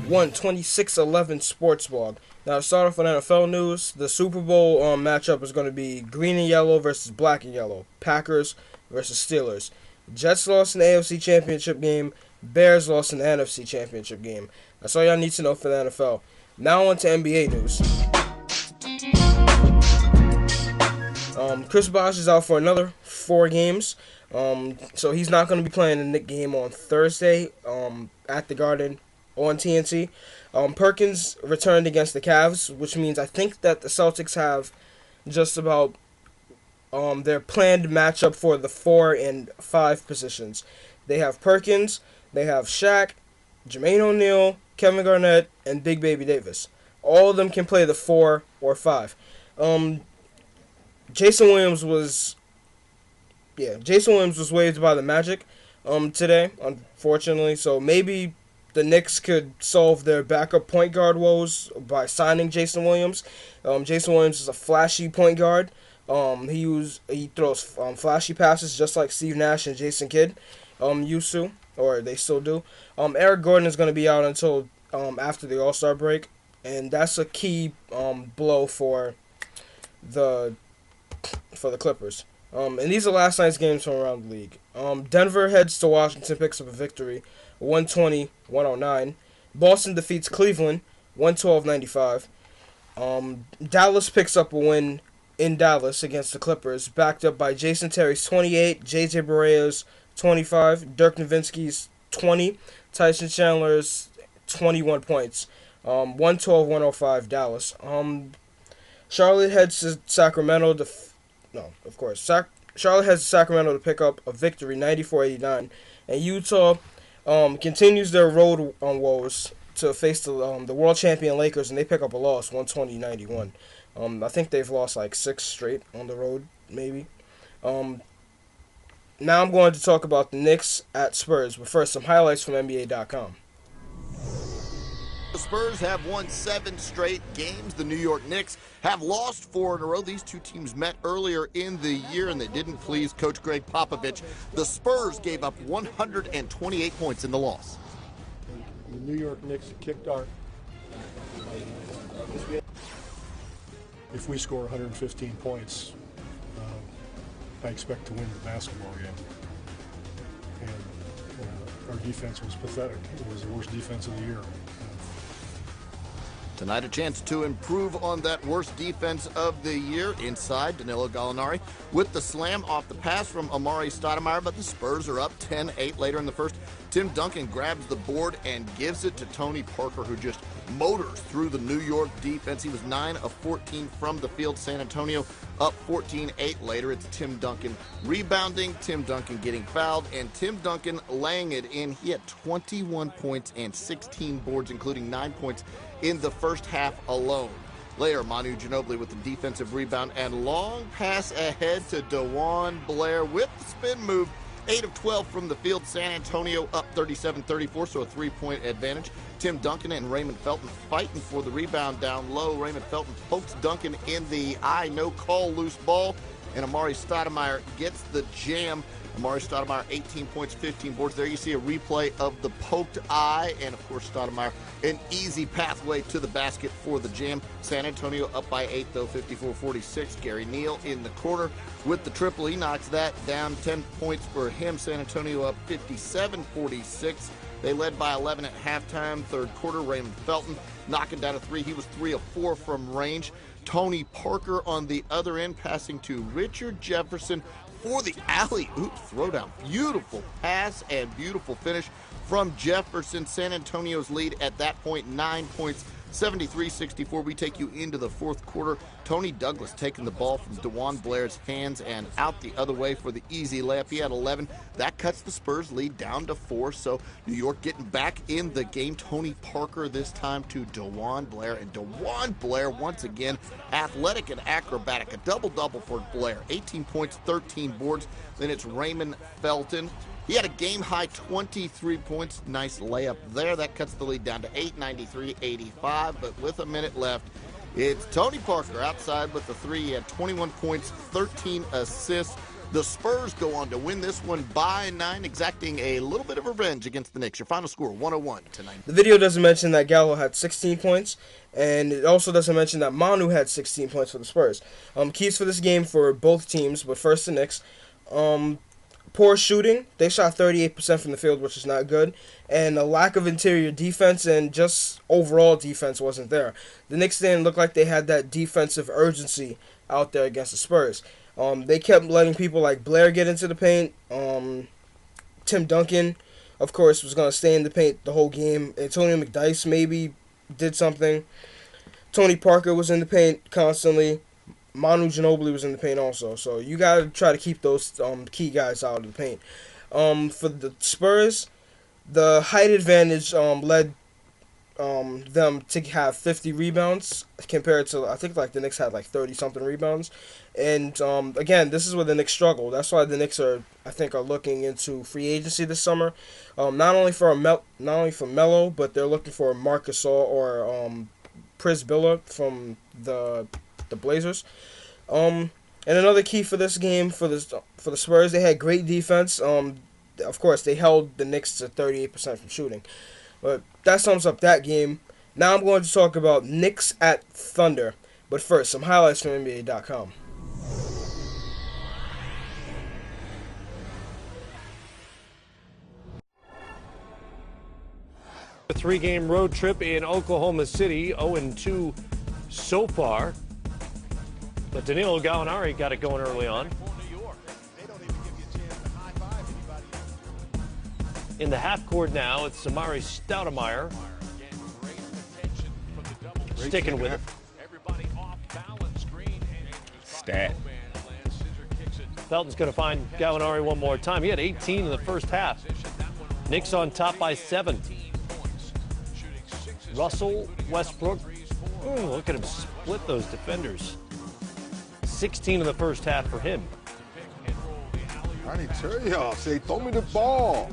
One 26-11 sports blog. Now, to start off with NFL news, the Super Bowl matchup is going to be green and yellow versus black and yellow. Packers versus Steelers. Jets lost in the AFC Championship game. Bears lost in the NFC Championship game. That's all y'all need to know for the NFL. Now on to NBA news. Chris Bosh is out for another 4 games. So he's not going to be playing the Knick game on Thursday at the Garden on TNT. Perkins returned against the Cavs, which means I think that the Celtics have just about their planned matchup for the 4 and 5 positions. They have Perkins, they have Shaq, Jermaine O'Neal, Kevin Garnett, and Big Baby Davis. All of them can play the 4 or 5. Jason Williams was waived by the Magic today, unfortunately. So maybe the Knicks could solve their backup point guard woes by signing Jason Williams. Jason Williams is a flashy point guard. He throws flashy passes just like Steve Nash and Jason Kidd used to, or they still do. Eric Gordon is going to be out until after the All-Star break, and that's a key blow for the Clippers. And these are last night's games from around the league. Denver heads to Washington, picks up a victory, 120-109. Boston defeats Cleveland, 112-95. Dallas picks up a win in Dallas against the Clippers, backed up by Jason Terry's 28, J.J. Barea's 25, Dirk Nowitzki's 20, Tyson Chandler's 21 points. 112-105 Dallas. Charlotte heads to Sacramento. Charlotte heads to Sacramento to pick up a victory, 94-89. And Utah continues their road woes to face the world champion Lakers, and they pick up a loss, 120-91. I think they've lost like 6 straight on the road, maybe. Now I'm going to talk about the Knicks at Spurs, but first some highlights from NBA.com. The Spurs have won 7 straight games. The New York Knicks have lost 4 in a row. These two teams met earlier in the year, and they didn't please Coach Greg Popovich. The Spurs gave up 128 points in the loss. The New York Knicks kicked our... If we score 115 points, I expect to win the basketball game. And our defense was pathetic. It was the worst defense of the year. Tonight, a chance to improve on that worst defense of the year. Inside, Danilo Gallinari with the slam off the pass from Amari Stoudemire, but the Spurs are up 10-8 later in the first. Tim Duncan grabs the board and gives it to Tony Parker, who just motors through the New York defense. He was 9 of 14 from the field. San Antonio up 14-8 later. It's Tim Duncan rebounding, Tim Duncan getting fouled, and Tim Duncan laying it in. He had 21 points and 16 boards, including 9 points in the first half alone. Later, Manu Ginobili with the defensive rebound and long pass ahead to DeJuan Blair with the spin move. 8 of 12 from the field. San Antonio up 37-34, so a 3-point advantage. Tim Duncan and Raymond Felton fighting for the rebound down low. Raymond Felton pokes Duncan in the eye. No call, loose ball. And Amari Stoudemire gets the jam. Amari Stoudemire, 18 points, 15 boards. There you see a replay of the poked eye. And, of course, Stoudemire, an easy pathway to the basket for the jam. San Antonio up by 8, though, 54-46. Gary Neal in the corner with the triple. He knocks that down. 10 points for him. San Antonio up 57-46. They led by 11 at halftime. Third quarter, Raymond Felton knocking down a 3. He was 3 of 4 from range. Tony Parker on the other end, passing to Richard Jefferson for the alley-oop throwdown. Beautiful pass and beautiful finish from Jefferson. San Antonio's lead at that point, 9 points, 73-64. We take you into the fourth quarter. Tony Douglas taking the ball from DeJuan Blair's hands and out the other way for the easy layup. He had 11. That cuts the Spurs lead down to 4. So New York getting back in the game. Tony Parker this time to DeJuan Blair. And DeJuan Blair once again athletic and acrobatic. A double-double for Blair. 18 points, 13 boards. Then it's Raymond Felton. He had a game-high 23 points. Nice layup there. That cuts the lead down to 8, 93-85. But with a minute left, it's Tony Parker outside with the 3. He had 21 points, 13 assists The Spurs go on to win this one by 9, exacting a little bit of revenge against the Knicks. Your final score, 101-90. The video doesn't mention that Gallo had 16 points, and it also doesn't mention that Manu had 16 points for the Spurs. Keys for this game for both teams, but first the Knicks. Poor shooting. They shot 38% from the field, which is not good. And a lack of interior defense and just overall defense wasn't there. The Knicks didn't look like they had that defensive urgency out there against the Spurs. They kept letting people like Blair get into the paint. Tim Duncan, of course, was going to stay in the paint the whole game. Antonio McDyess maybe did something. Tony Parker was in the paint constantly. Manu Ginobili was in the paint also. So you got to try to keep those key guys out of the paint. For the Spurs, the height advantage led them to have 50 rebounds compared to, I think, like the Knicks had like 30-something rebounds. And again, this is where the Knicks struggle. That's why the Knicks are looking into free agency this summer. Not only for Melo, but they're looking for Marc Gasol or Pris Billa from the Blazers. And another key for this game for the Spurs, they had great defense. Of course, they held the Knicks to 38% from shooting. But that sums up that game. Now I'm going to talk about Knicks at Thunder. But first, some highlights from NBA.com. A 3-game road trip in Oklahoma City, 0-2 so far. But Danilo Gallinari got it going early on. In the half court now, it's Amari Stoudemire sticking with it. Stat. Felton's going to find Gallinari one more time. He had 18 in the first half. Knicks on top by 7. Russell Westbrook. Ooh, look at him split those defenders. 16 in the first half for him. I need to tell y'all, say, throw me the ball.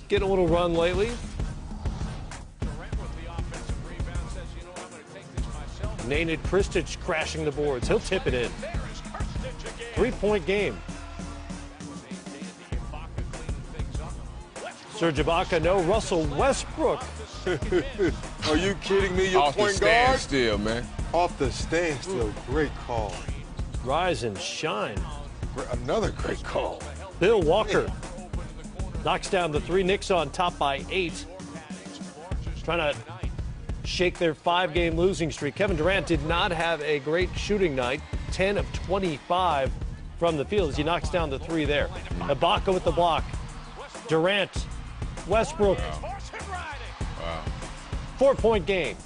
Getting a little run lately. Nenad Kristic crashing the boards. He'll tip it in. 3-point game. Serge Ibaka, no. Russell Westbrook. Are you kidding me? Your Off point the guard? standstill, man. Off the standstill. Great call. Rise and shine. Another great call. Bill Walker knocks down the 3. Knicks on top by 8. Trying to shake their 5-game losing streak. Kevin Durant did not have a great shooting night. 10 of 25 from the field as he knocks down the 3 there. Ibaka with the block. Durant, Westbrook. Wow. 4-point game.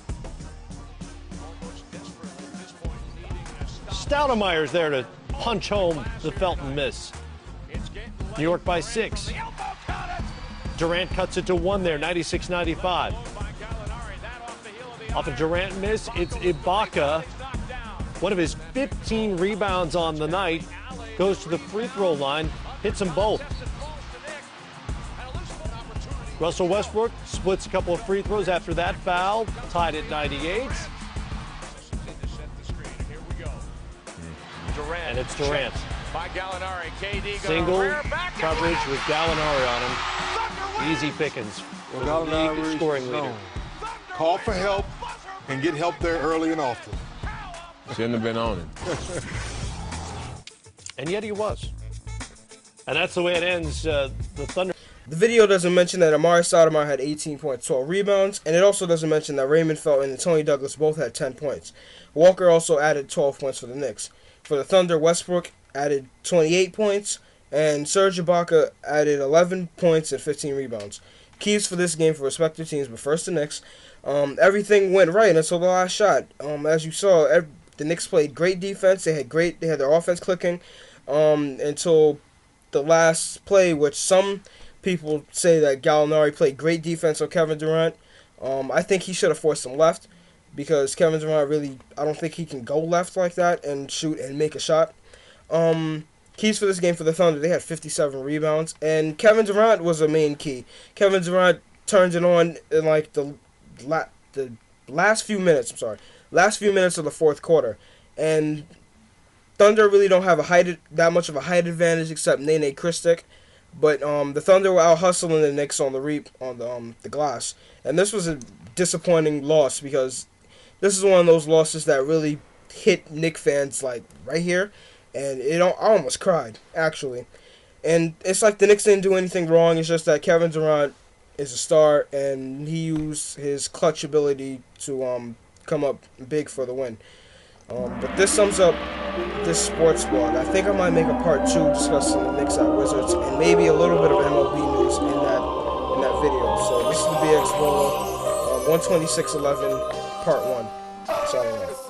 Stoudemire's there to punch home the Felton miss. New York by 6. Durant cuts it to 1 there, 96-95. Off a Durant miss, it's Ibaka. One of his 15 rebounds on the night goes to the free throw line, hits them both. Russell Westbrook splits a couple of free throws after that foul, tied at 98. And it's Durant. Single coverage with Gallinari on him. Easy pickings. Well, League scoring leader. Call for help and get help there early and often. Shouldn't have been on it. And yet he was. And that's the way it ends. The Thunder. The video doesn't mention that Amari Stoudemire had 18 points, 12 rebounds, and it also doesn't mention that Raymond Felton and Tony Douglas both had 10 points. Walker also added 12 points for the Knicks. For the Thunder, Westbrook added 28 points, and Serge Ibaka added 11 points and 15 rebounds. Keys for this game for respective teams, but first the Knicks. Everything went right until the last shot. As you saw, the Knicks played great defense. They had their offense clicking until the last play, which some people say that Gallinari played great defense on Kevin Durant. I think he should have forced him left because Kevin Durant I don't think he can go left like that and shoot and make a shot. Keys for this game for the Thunder, they had 57 rebounds, and Kevin Durant was a main key. Kevin Durant turned it on in like the last few minutes of the fourth quarter, and Thunder really don't have that much of a height advantage except Nene Christic, but the Thunder were out hustling the Knicks on the glass, and this was a disappointing loss because this is one of those losses that really hit Knick fans like right here, and I almost cried actually, and it's like the Knicks didn't do anything wrong. It's just that Kevin Durant is a star, and he used his clutch ability to come up big for the win. But this sums up this sports blog. I think I might make a part 2 discussing the Knicks at Wizards and maybe a little bit of MLB news in that video. So this is the BX Bowler, 126.11, part 1. Signing off.